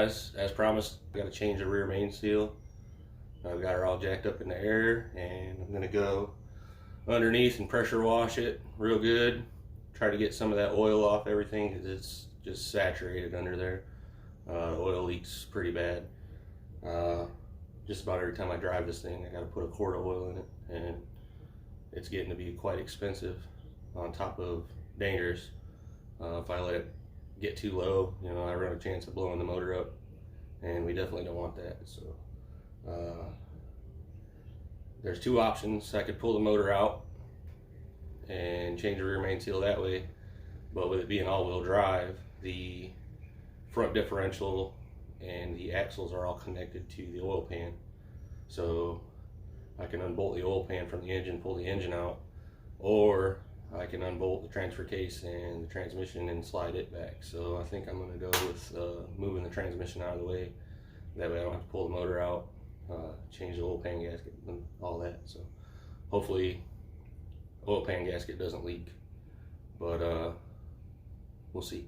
guys, as promised, got to change the rear main seal. I've got her all jacked up in the air, and I'm going to go underneath and pressure wash it real good. Try to get some of that oil off everything because it's just saturated under there. Oil leaks pretty bad. Just about every time I drive this thing, I got to put a quart of oil in it, and it's getting to be quite expensive on top of dangerous. If I let it get too low, you know, I run a chance of blowing the motor up, and we definitely don't want that. So there's two options. I could pull the motor out and change the rear main seal that way, but with it being all-wheel drive, the front differential and the axles are all connected to the oil pan. So I can unbolt the oil pan from the engine, pull the engine out, or I can unbolt the transfer case and the transmission and slide it back. So I think I'm going to go with moving the transmission out of the way. That way I don't have to pull the motor out, change the oil pan gasket and all that. So hopefully oil pan gasket doesn't leak, but we'll see.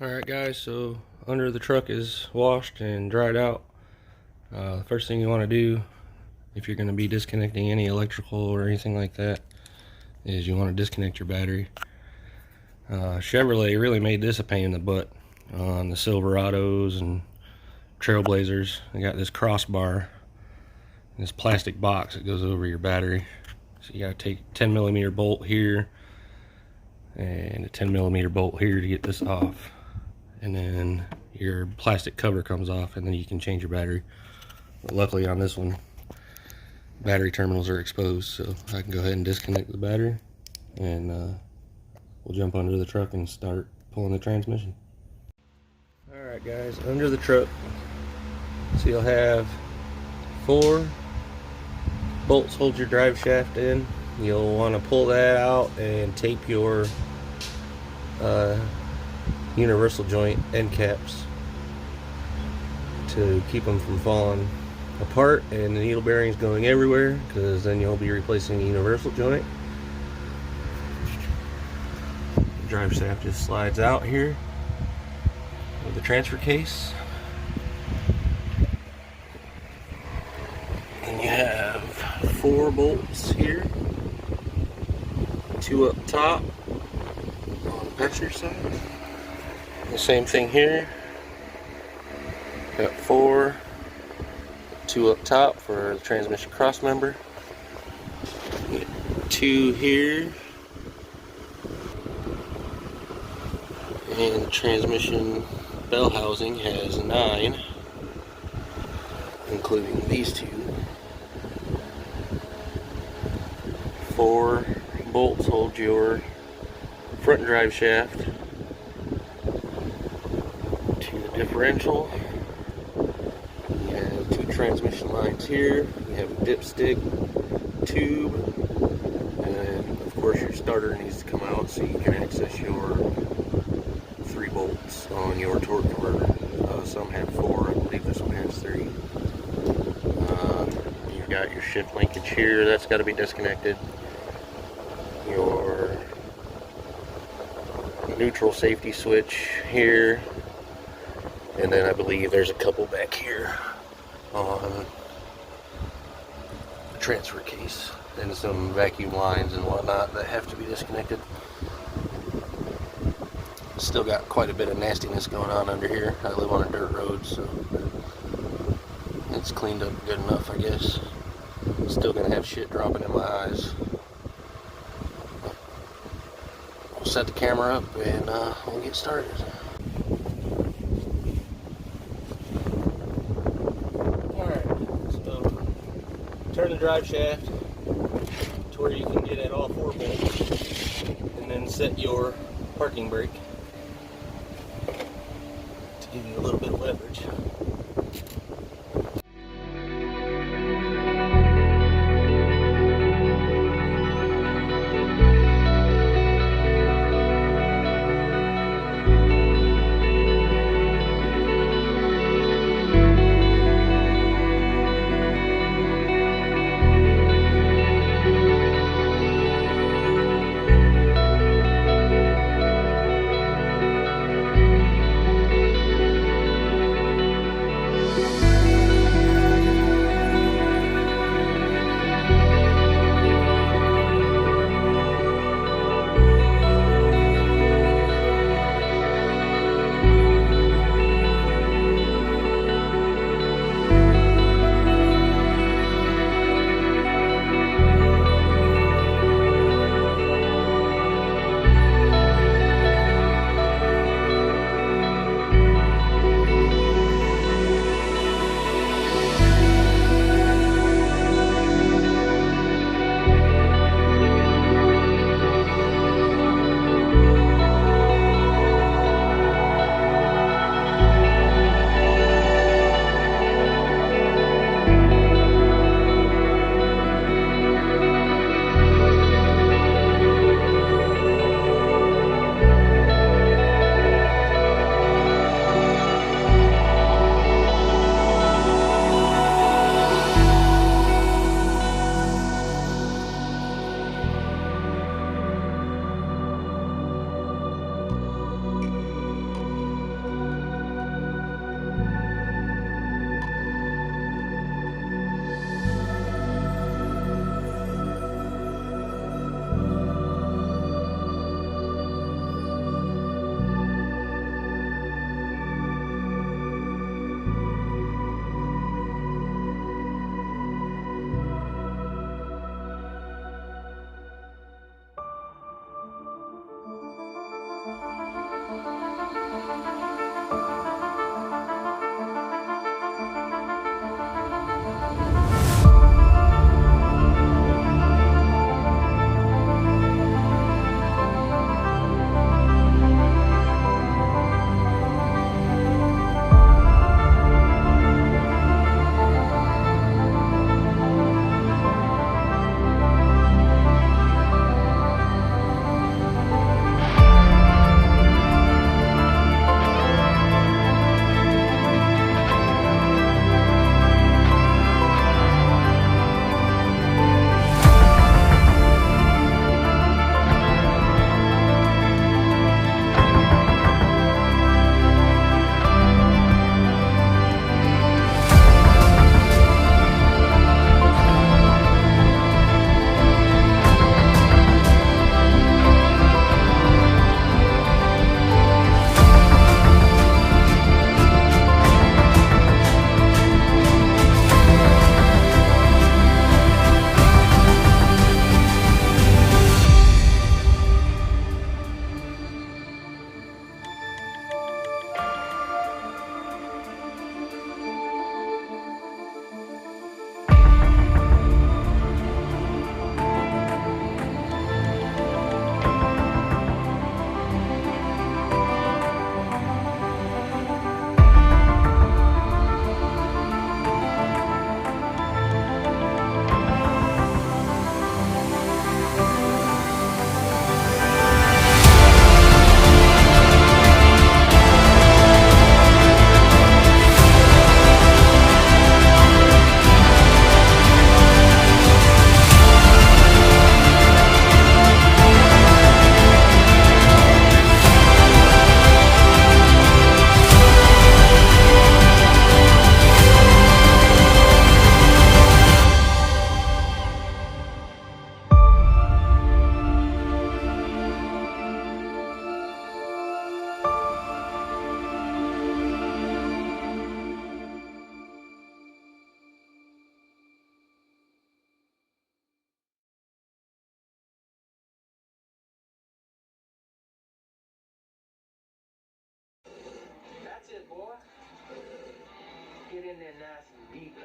Alright guys, so under the truck is washed and dried out. The first thing you want to do if you're going to be disconnecting any electrical or anything like that is you want to disconnect your battery. Chevrolet really made this a pain in the butt on the Silverados and Trailblazers. They got this crossbar, this plastic box that goes over your battery. So you got to take a 10mm bolt here and a 10mm bolt here to get this off. And then your plastic cover comes off, and then you can change your battery. But luckily on this one, battery terminals are exposed, so I can go ahead and disconnect the battery, and we'll jump under the truck and start pulling the transmission. Alright guys, under the truck, so you'll have 4 bolts hold your drive shaft in. You'll want to pull that out and tape your universal joint end caps to keep them from falling apart and the needle bearings going everywhere, because then you'll be replacing the universal joint. The drive shaft just slides out here with the transfer case, and you have 4 bolts here, 2 up top on the passenger side. The same thing here. Got 4, 2 up top for the transmission cross member. 2 here, and the transmission bell housing has 9, including these 2. 4 bolts hold your front drive shaft differential. You have 2 transmission lines here. You have a dipstick tube, and then of course your starter needs to come out so you can access your 3 bolts on your torque converter. Some have 4, I believe this one has 3. You've got your shift linkage here, that's got to be disconnected. Your neutral safety switch here. And then I believe there's a couple back here on the transfer case, and some vacuum lines and whatnot that have to be disconnected. Still got quite a bit of nastiness going on under here. I live on a dirt road, so it's cleaned up good enough, I guess. Still gonna have shit dropping in my eyes. we'll set the camera up and we'll get started. Alright, so turn the drive shaft to where you can get at all 4 bolts, and then set your parking brake to give you a little bit of leverage. in there nice and deep.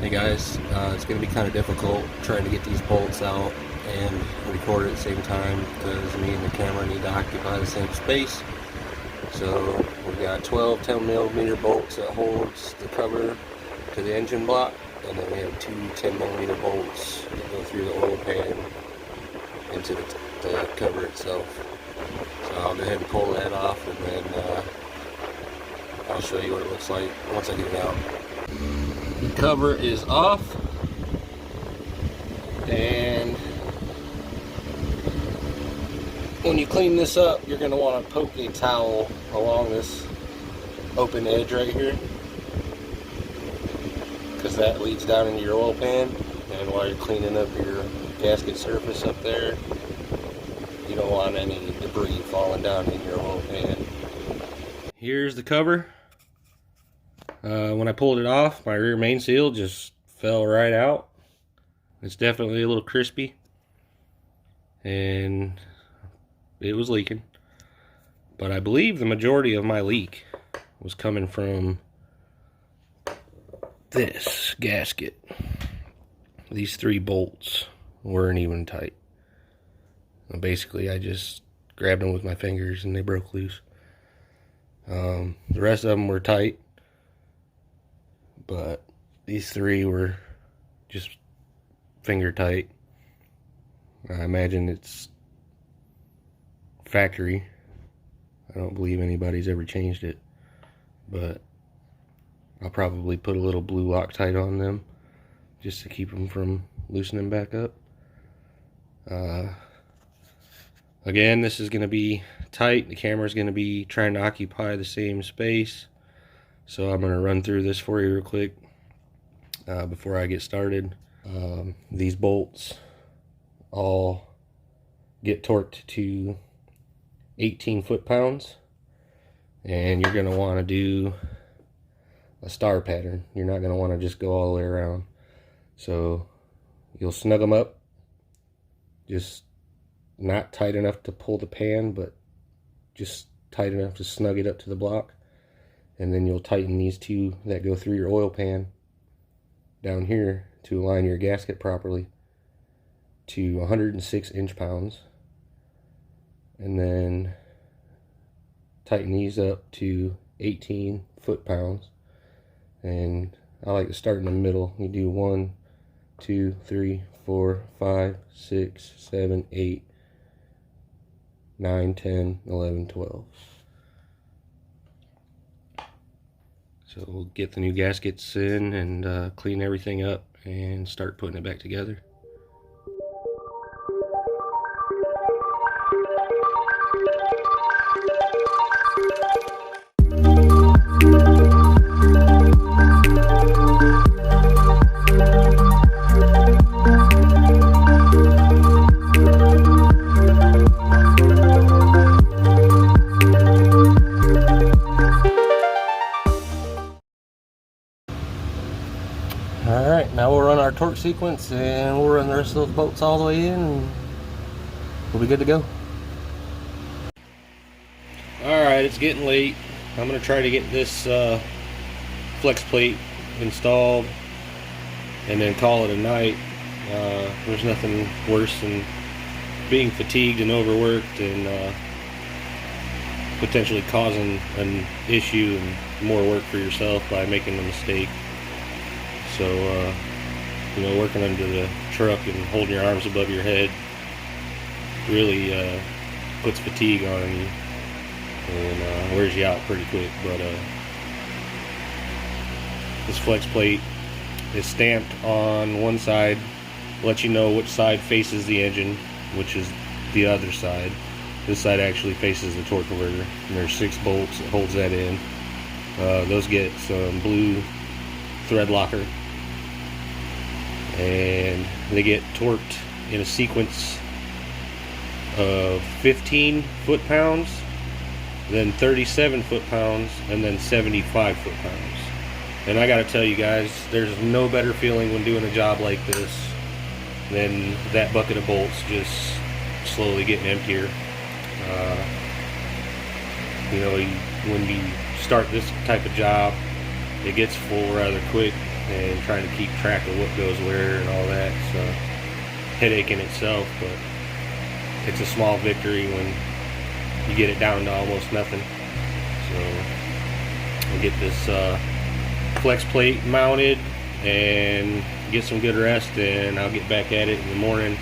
Hey guys, it's going to be kind of difficult trying to get these bolts out and record at the same time because me and the camera need to occupy the same space. So we've got 12 10mm bolts that holds the cover to the engine block, and then we have two 10mm bolts that go through the oil pan into the cover itself. So I'll go ahead and pull that off, and then I'll show you what it looks like once I get it out. The cover is off, and when you clean this up, you're going to want to poke a towel along this open edge right here, because that leads down into your oil pan, and while you're cleaning up your gasket surface up there, you don't want any debris falling down in your oil pan. Here's the cover. When I pulled it off, my rear main seal just fell right out. It's definitely a little crispy, and it was leaking. But I believe the majority of my leak was coming from this gasket. These 3 bolts weren't even tight. And basically, I just grabbed them with my fingers and they broke loose. The rest of them were tight, but these 3 were just finger tight. I imagine it's factory. I don't believe anybody's ever changed it, but I'll probably put a little blue Loctite on them just to keep them from loosening back up. Again, this is going to be tight. The camera's going to be trying to occupy the same space, so I'm going to run through this for you real quick before I get started. These bolts all get torqued to 18 foot-pounds, and you're going to want to do a star pattern. You're not going to want to just go all the way around. So you'll snug them up, just not tight enough to pull the pan, but just tight enough to snug it up to the block. And then you'll tighten these 2 that go through your oil pan down here to align your gasket properly to 106 inch-pounds. And then tighten these up to 18 foot-pounds. And I like to start in the middle. You do 1, 2, 3, 4, 5, 6, 7, 8, 9, 10, 11, 12. So we'll get the new gaskets in and clean everything up and start putting it back together. Alright, now we'll run our torque sequence and we'll run the rest of those bolts all the way in and we'll be good to go. Alright, it's getting late. I'm going to try to get this flex plate installed and then call it a night. There's nothing worse than being fatigued and overworked and potentially causing an issue and more work for yourself by making a mistake. So, you know, working under the truck and holding your arms above your head really puts fatigue on you and wears you out pretty quick. But this flex plate is stamped on one side, lets you know which side faces the engine, which is the other side. This side actually faces the torque converter, and there's 6 bolts that holds that in. Those get some blue thread locker, and they get torqued in a sequence of 15 foot-pounds, then 37 foot-pounds, and then 75 foot-pounds. And I gotta tell you guys, there's no better feeling when doing a job like this than that bucket of bolts just slowly getting emptier. You know, when you start this type of job, it gets full rather quick, and trying to keep track of what goes where and all that, so headache in itself. But it's a small victory when you get it down to almost nothing. So we'll get this flex plate mounted and get some good rest, and I'll get back at it in the morning.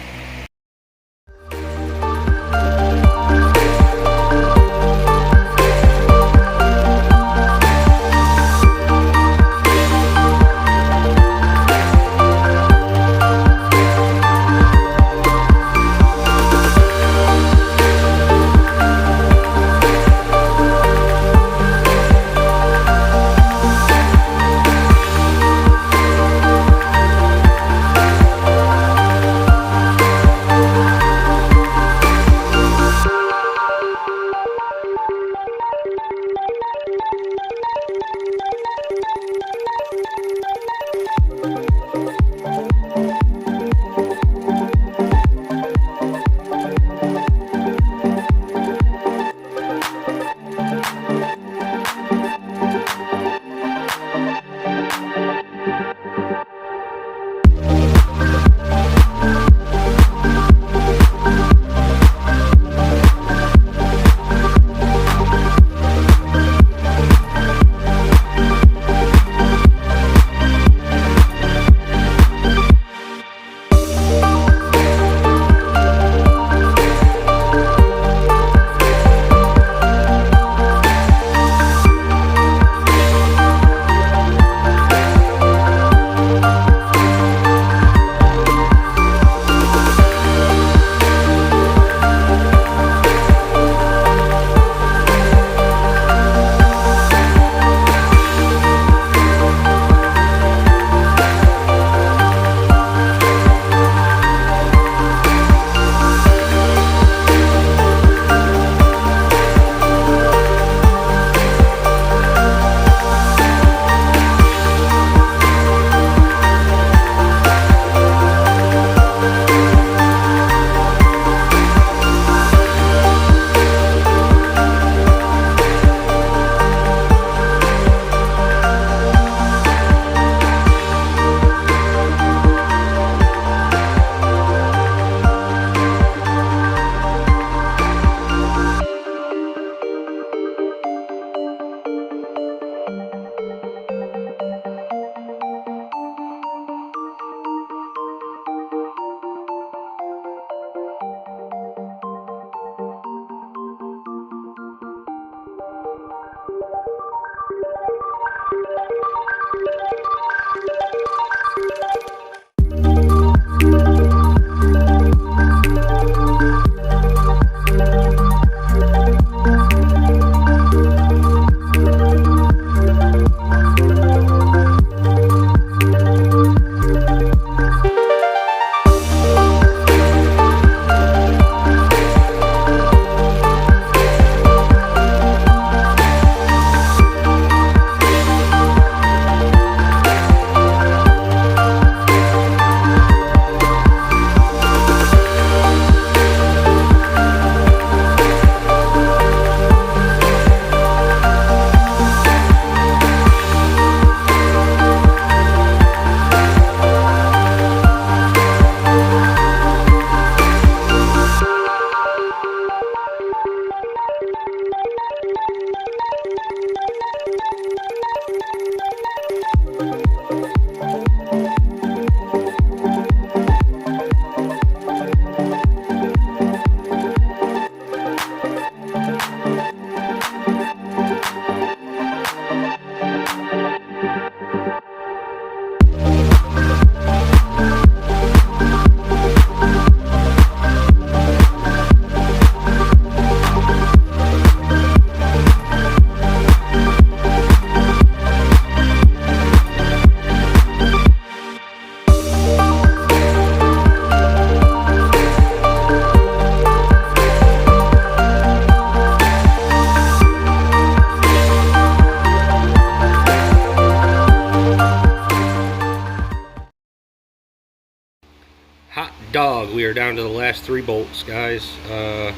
Hot dog, we are down to the last 3 bolts, guys. I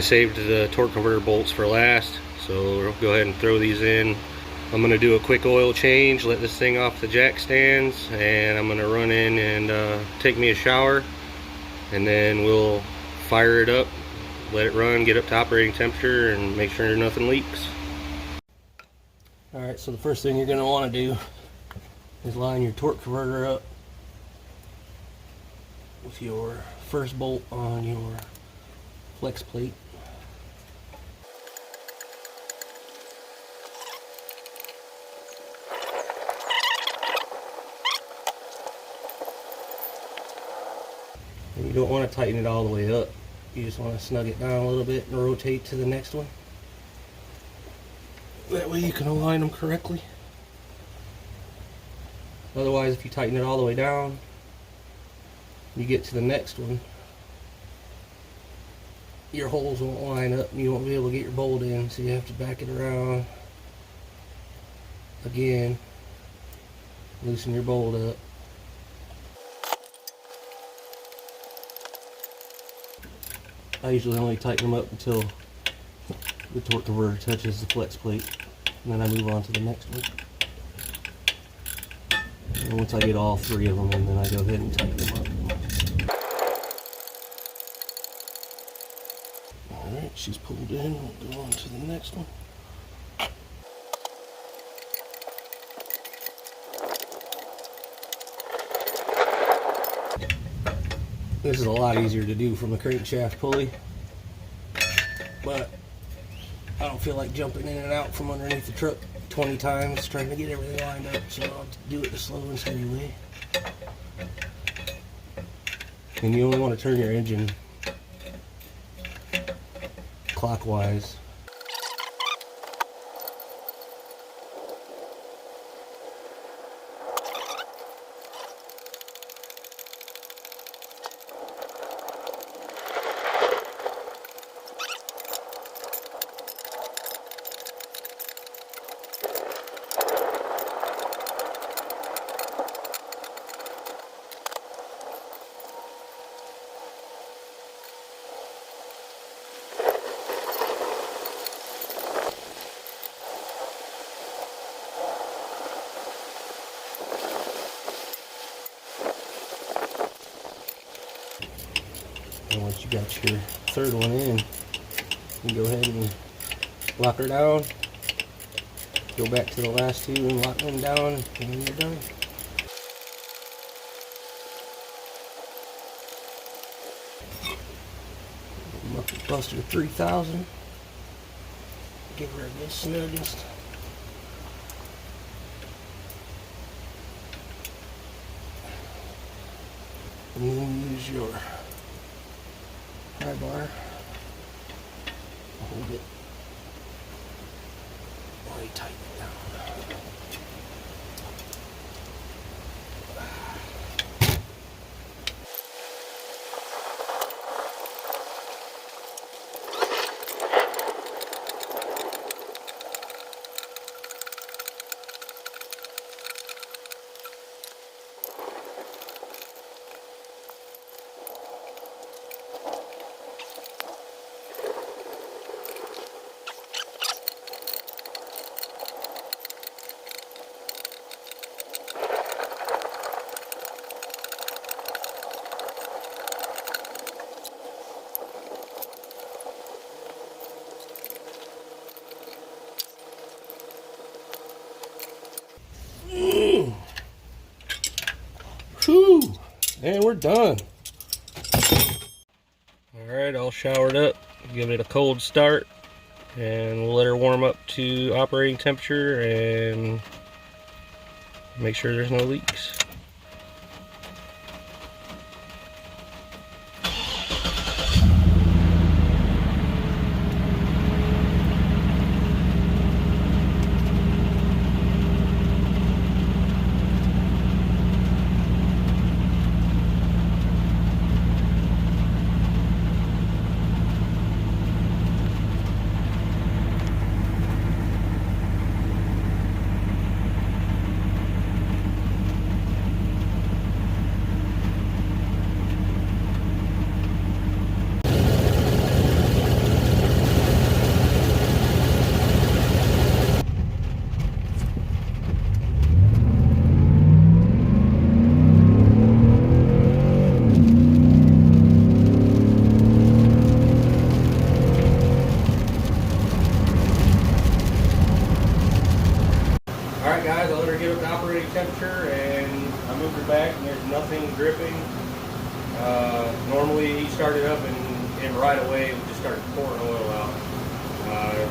saved the torque converter bolts for last, so we'll go ahead and throw these in. I'm going to do a quick oil change, let this thing off the jack stands, and I'm going to run in and take me a shower, and then we'll fire it up, let it run, get up to operating temperature, and make sure nothing leaks. Alright, so the first thing you're going to want to do is line your torque converter up with your first bolt on your flex plate. And you don't want to tighten it all the way up. You just want to snug it down a little bit and rotate to the next one. That way you can align them correctly. Otherwise, if you tighten it all the way down, you get to the next one, your holes won't line up and you won't be able to get your bolt in, so you have to back it around again, loosen your bolt up. I usually only tighten them up until the torque converter touches the flex plate, and then I move on to the next one. And once I get all 3 of them in, then I go ahead and tighten them up. Alright, she's pulled in. We'll go on to the next one. This is a lot easier to do from the crankshaft pulley, but I don't feel like jumping in and out from underneath the truck 20 times trying to get everything lined up, so I'll do it the slow and steady way. And you only want to turn your engine clockwise. And once you got your 3rd one in, you can go ahead and lock her down, go back to the last 2 and lock them down, and then you're done. Muppet Buster 3000. Give her a good snuggest. And then use your high bar, hold it while you tighten it down. Whew, and we're done. Alright, all showered up. Give it a cold start, and we'll let her warm up to operating temperature and make sure there's no leaks. Basically, he started up and right away we just started pouring oil out.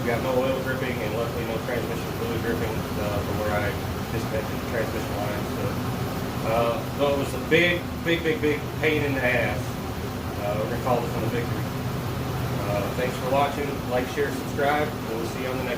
We got no oil dripping, and luckily no transmission fluid dripping from where I disconnected the transmission line. So it was a big pain in the ass. We're going to call this one a victory. Thanks for watching. Like, share, subscribe, and we'll see you on the next